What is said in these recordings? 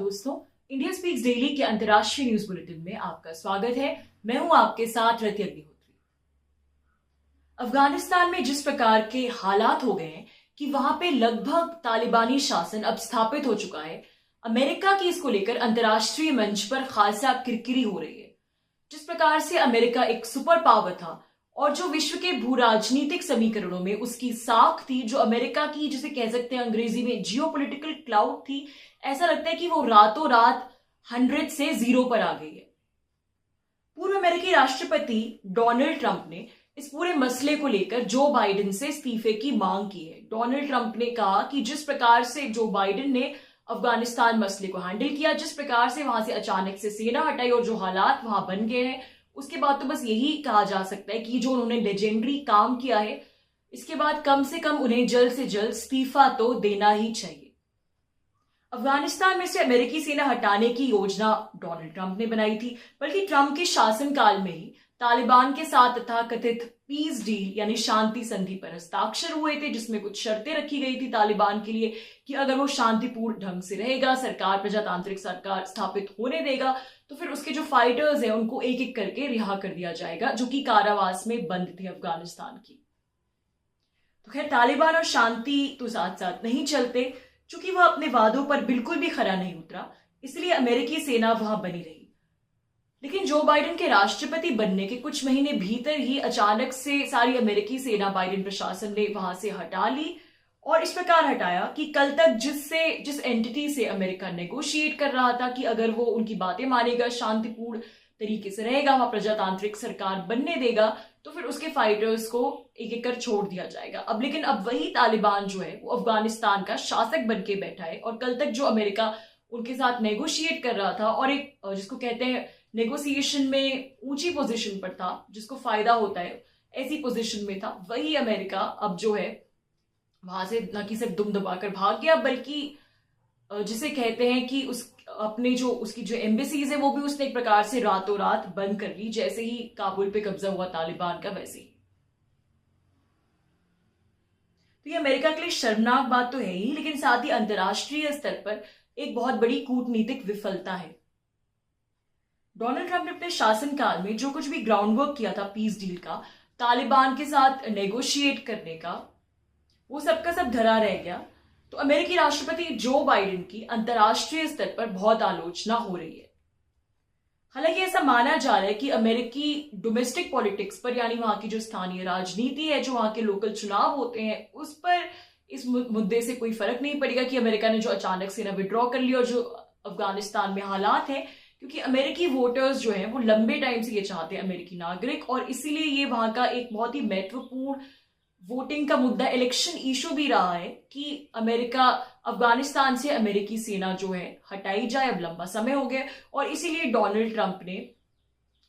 दोस्तों, India speaks daily के अंतर्राष्ट्रीय न्यूज बुलेटिन में आपका स्वागत है। मैं हूं आपके साथ रति अग्निहोत्री। अफगानिस्तान में जिस प्रकार के हालात हो गए हैं कि वहां पे लगभग तालिबानी शासन अब स्थापित हो चुका है, अमेरिका की इसको लेकर अंतर्राष्ट्रीय मंच पर खासा किरकिरी हो रही है। जिस प्रकार से अमेरिका एक सुपर पावर था और जो विश्व के भू राजनीतिक समीकरणों में उसकी साख थी, जो अमेरिका की जिसे कह सकते हैं अंग्रेजी में जियोपॉलिटिकल क्लाउड थी, ऐसा लगता है कि वो रातों रात 100 से 0 पर आ गई है। पूर्व अमेरिकी राष्ट्रपति डोनाल्ड ट्रंप ने इस पूरे मसले को लेकर जो बाइडेन से इस्तीफे की मांग की है। डोनाल्ड ट्रंप ने कहा कि जिस प्रकार से जो बाइडेन ने अफगानिस्तान मसले को हैंडल किया, जिस प्रकार से वहां से अचानक से सेना हटाई और जो हालात वहां बन गए हैं, उसके बाद तो बस यही कहा जा सकता है कि जो उन्होंने लेजेंडरी काम किया है, इसके बाद कम से कम उन्हें जल्द से जल्द इस्तीफा तो देना ही चाहिए। अफगानिस्तान में से अमेरिकी सेना हटाने की योजना डोनाल्ड ट्रंप ने बनाई थी, बल्कि ट्रंप के शासनकाल में ही तालिबान के साथ तथाकथित पीस डील यानी शांति संधि पर हस्ताक्षर हुए थे, जिसमें कुछ शर्तें रखी गई थी तालिबान के लिए कि अगर वो शांतिपूर्ण ढंग से रहेगा, सरकार प्रजातांत्रिक सरकार स्थापित होने देगा, तो फिर उसके जो फाइटर्स हैं उनको एक एक करके रिहा कर दिया जाएगा, जो कि कारावास में बंद थे अफगानिस्तान की। तो खैर, तालिबान और शांति तो साथ साथ नहीं चलते। चूंकि वह अपने वादों पर बिल्कुल भी खरा नहीं उतरा, इसलिए अमेरिकी सेना वहां बनी रही। लेकिन जो बाइडेन के राष्ट्रपति बनने के कुछ महीने भीतर ही अचानक से सारी अमेरिकी सेना बाइडेन प्रशासन ने वहां से हटा ली, और इस प्रकार हटाया कि कल तक जिस एंटिटी से अमेरिका नेगोशिएट कर रहा था कि अगर वो उनकी बातें मानेगा, शांतिपूर्ण तरीके से रहेगा, वहां प्रजातांत्रिक सरकार बनने देगा, तो फिर उसके फाइटर्स को एक एक कर छोड़ दिया जाएगा। लेकिन अब वही तालिबान जो है वो अफगानिस्तान का शासक बन के बैठा है, और कल तक जो अमेरिका उनके साथ नेगोशिएट कर रहा था और एक जिसको कहते हैं नेगोशिएशन में ऊंची पोजीशन पर था, जिसको फायदा होता है, ऐसी पोजीशन में था, वही अमेरिका अब जो है वहां से न कि सिर्फ दुम दबाकर भाग गया, बल्कि जिसे कहते हैं कि उसकी जो एम्बेसीज है वो भी उसने एक प्रकार से रातों रात बंद कर ली, जैसे ही काबुल पे कब्जा हुआ तालिबान का, वैसे ही। तो ये अमेरिका के लिए शर्मनाक बात तो है ही, लेकिन साथ ही अंतर्राष्ट्रीय स्तर पर एक बहुत बड़ी कूटनीतिक विफलता है। डोनाल्ड ट्रंप ने अपने शासनकाल में जो कुछ भी ग्राउंड वर्क किया था पीस डील का, तालिबान के साथ नेगोशिएट करने का, वो सबका सब धरा रह गया। तो अमेरिकी राष्ट्रपति जो बाइडेन की अंतर्राष्ट्रीय स्तर पर बहुत आलोचना हो रही है। हालांकि ऐसा माना जा रहा है कि अमेरिकी डोमेस्टिक पॉलिटिक्स पर, यानी वहां की जो स्थानीय राजनीति है, जो वहां के लोकल चुनाव होते हैं, उस पर इस मुद्दे से कोई फर्क नहीं पड़ेगा कि अमेरिका ने जो अचानक से ना विड्रॉ कर लिया और जो अफगानिस्तान में हालात हैं, क्योंकि अमेरिकी वोटर्स जो हैं वो लंबे टाइम से ये चाहते हैं, अमेरिकी नागरिक, और इसीलिए ये वहां का एक बहुत ही महत्वपूर्ण वोटिंग का मुद्दा, इलेक्शन इशू भी रहा है कि अमेरिका अफगानिस्तान से अमेरिकी सेना जो है हटाई जाए। अब लंबा समय हो गया, और इसीलिए डोनाल्ड ट्रंप ने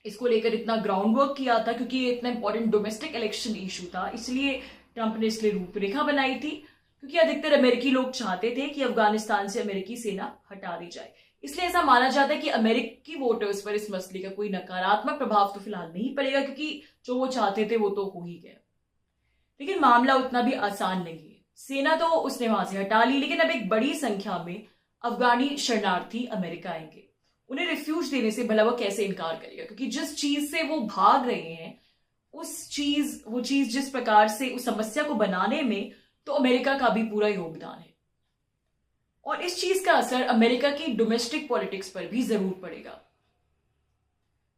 इसको लेकर इतना ग्राउंड वर्क किया था, क्योंकि ये इतना इंपॉर्टेंट डोमेस्टिक इलेक्शन इशू था, इसलिए ट्रंप ने इसलिए रूपरेखा बनाई थी, क्योंकि अधिकतर अमेरिकी लोग चाहते थे कि अफगानिस्तान से अमेरिकी सेना हटा दी जाए। इसलिए ऐसा माना जाता है कि अमेरिकी वोटर्स पर इस मसले का कोई नकारात्मक प्रभाव तो फिलहाल नहीं पड़ेगा, क्योंकि जो वो चाहते थे वो तो हो ही गया। लेकिन मामला उतना भी आसान नहीं है। सेना तो उसने वहां से हटा ली, लेकिन अब एक बड़ी संख्या में अफगानी शरणार्थी अमेरिका आएंगे। उन्हें रिफ्यूज देने से भला वो कैसे इनकार करेगा, क्योंकि जिस चीज से वो भाग रहे हैं वो चीज जिस प्रकार से उस समस्या को बनाने में तो अमेरिका का भी पूरा योगदान है, और इस चीज का असर अमेरिका की डोमेस्टिक पॉलिटिक्स पर भी जरूर पड़ेगा।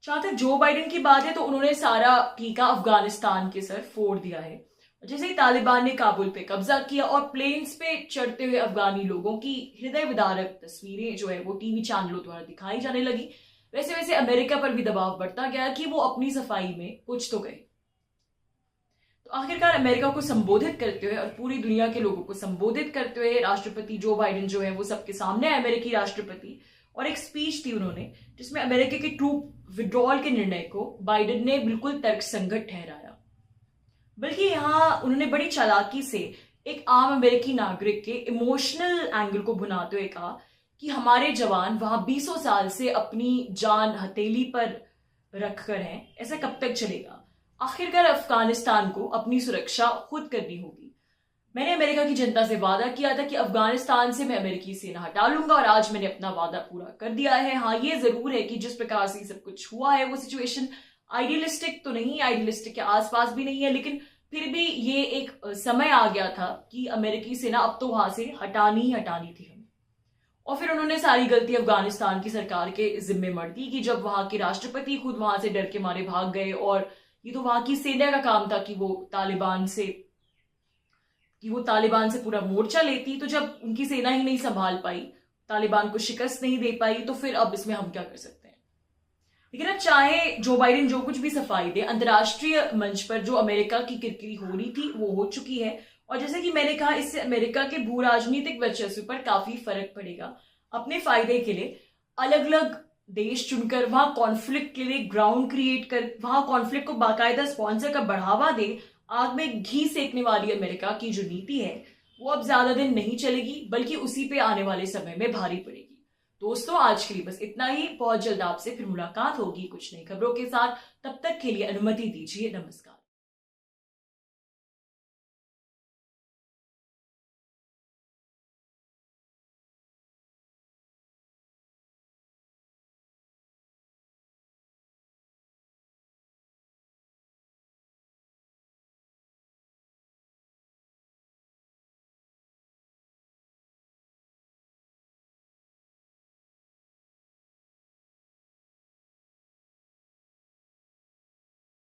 जहां तक जो बाइडेन की बात है, तो उन्होंने सारा टीका अफगानिस्तान के सर फोड़ दिया है। जैसे ही तालिबान ने काबुल पे कब्जा किया और प्लेन्स पे चढ़ते हुए अफगानी लोगों की हृदय विदारक तस्वीरें जो है वो टीवी चैनलों द्वारा दिखाई जाने लगी, वैसे वैसे अमेरिका पर भी दबाव बढ़ता गया कि वो अपनी सफाई में कुछ तो कहे। तो आखिरकार अमेरिका को संबोधित करते हुए और पूरी दुनिया के लोगों को संबोधित करते हुए राष्ट्रपति जो बाइडेन जो है वो सबके सामने आए, अमेरिकी राष्ट्रपति, और एक स्पीच थी उन्होंने, जिसमें अमेरिका के ट्रूप विड्रॉल के निर्णय को बाइडेन ने बिल्कुल तर्कसंगत ठहराया। बल्कि यहां उन्होंने बड़ी चालाकी से एक आम अमेरिकी नागरिक के इमोशनल एंगल को भुनाते हुए कहा कि हमारे जवान वहां 20 साल से अपनी जान हथेली पर रखकर हैं, ऐसा कब तक चलेगा? आखिरकार अफगानिस्तान को अपनी सुरक्षा खुद करनी होगी। मैंने अमेरिका की जनता से वादा किया था कि अफगानिस्तान से मैं अमेरिकी सेना हटा लूंगा और आज मैंने अपना वादा पूरा कर दिया है। हाँ, ये जरूर है कि जिस प्रकार से सब कुछ हुआ है वो सिचुएशन आइडियलिस्टिक तो नहीं, आइडियलिस्टिक के आसपास भी नहीं है, लेकिन फिर भी ये एक समय आ गया था कि अमेरिकी सेना अब तो वहां से हटानी ही हटानी थी हमें। और फिर उन्होंने सारी गलती अफगानिस्तान की सरकार के जिम्मे मर दी कि जब वहां के राष्ट्रपति खुद वहां से डर के मारे भाग गए, और ये तो वहां की सेना का काम था कि वो तालिबान से पूरा मोर्चा लेती। तो जब उनकी सेना ही नहीं संभाल पाई, तालिबान को शिकस्त नहीं दे पाई, तो फिर अब इसमें हम क्या कर सकते हैं। लेकिन अब चाहे जो बाइडेन जो कुछ भी सफाई दे, अंतर्राष्ट्रीय मंच पर जो अमेरिका की किरकिरी होनी थी वो हो चुकी है। और जैसे कि मैंने कहा, इससे अमेरिका के भू राजनीतिक वर्चस्व पर काफी फर्क पड़ेगा। अपने फायदे के लिए अलग अलग देश चुनकर वहां कॉन्फ्लिक्ट के लिए ग्राउंड क्रिएट कर, वहां कॉन्फ्लिक्ट को बाकायदा स्पॉन्सर का बढ़ावा दे, आग में घी सेकने वाली अमेरिका की जो नीति है वो अब ज्यादा दिन नहीं चलेगी, बल्कि उसी पे आने वाले समय में भारी पड़ेगी। दोस्तों, आज के लिए बस इतना ही। बहुत जल्द आपसे फिर मुलाकात होगी कुछ नई खबरों के साथ। तब तक के लिए अनुमति दीजिए। नमस्कार।